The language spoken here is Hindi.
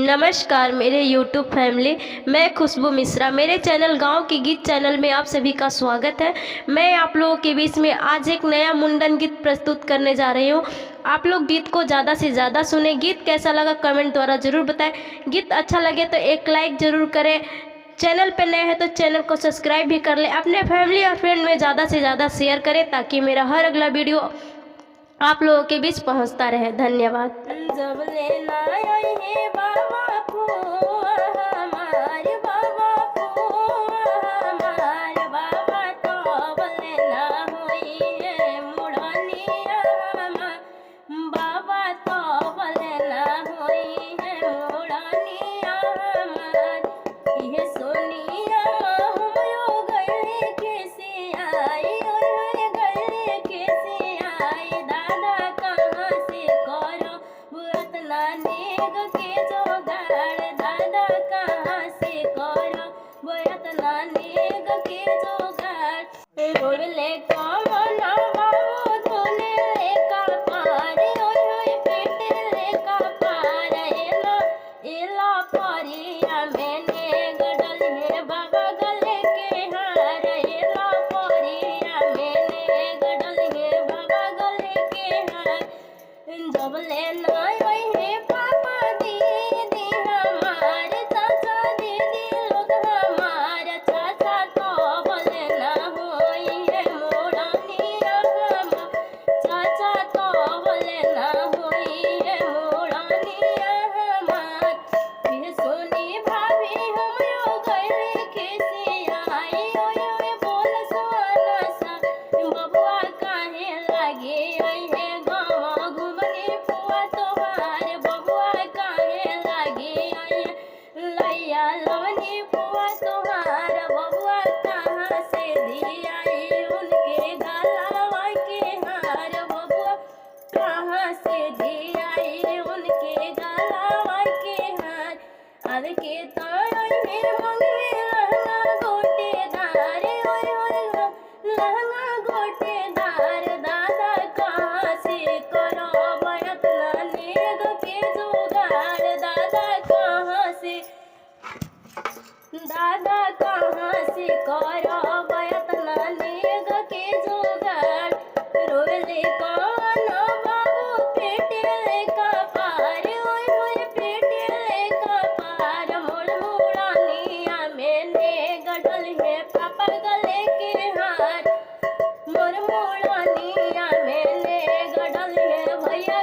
नमस्कार मेरे YouTube फैमिली, मैं खुशबू मिश्रा। मेरे चैनल गांव की गीत चैनल में आप सभी का स्वागत है। मैं आप लोगों के बीच में आज एक नया मुंडन गीत प्रस्तुत करने जा रही हूं। आप लोग गीत को ज़्यादा से ज़्यादा सुने। गीत कैसा लगा कमेंट द्वारा ज़रूर बताएं। गीत अच्छा लगे तो एक लाइक ज़रूर करें। चैनल पर नए हैं तो चैनल को सब्सक्राइब भी कर लें। अपने फैमिली और फ्रेंड में ज़्यादा से ज़्यादा शेयर करें ताकि मेरा हर अगला वीडियो आप लोगों के बीच पहुंचता रहे। धन्यवाद। जब लेना है बाबा फूआ हमार बाबा फूआ हमार बाबा तो लेना होई है मुड़निया हमार बाबा तो लेना होई है मुड़निया हमार ये सोनिया हमरो गले कैसे आई ओए गले कैसे आई दादा कहाँ से करो बुरतना नेग के जोगाड़ दादा कहाँ से करो बुरतना नेग के जोगाड़ बोले कमना बाबू धोने ले का पार ओए पेट ले का पार एला परिया मैंने गडल है बाबा गले के हार एला परिया मैंने गडल है बाबा गले के हार जब लेना है पापा दीदी हमार चाचा दीदी लोग हमार चाचा तो बोलेना होई है मोड़निया हमार चाचा तो बोलेना होई है मोड़निया हमार ये सोनी भाभी हमरो गले कैसे आई ओए बोल सोना सा बबुआ काहे लागे आई है गाँव घूमने पुआ तोहार बबुआ काहे लागे आई है लैया लवनी पुआ तोहार बबुआ कहाँ से दी आई उनके गलावा के हार बबुआ कहाँ से दी आई उनके गलावा के हार अब के तार में मंगे लहंगा गोटेदार ओए लहंगा गोटेदार दादा कहाँ से करो बयतना नेग के जुगाड़ दादा कहाँ से करो बयतना नेग के जुगाड़ रोले कौन बाबू पेटे ले का पार ओए पेटे ले का पार मोड़ मुड़ानिया मैंने गडल है पापा गले के हार मोर मुड़ानिया मैंने गडल है भैया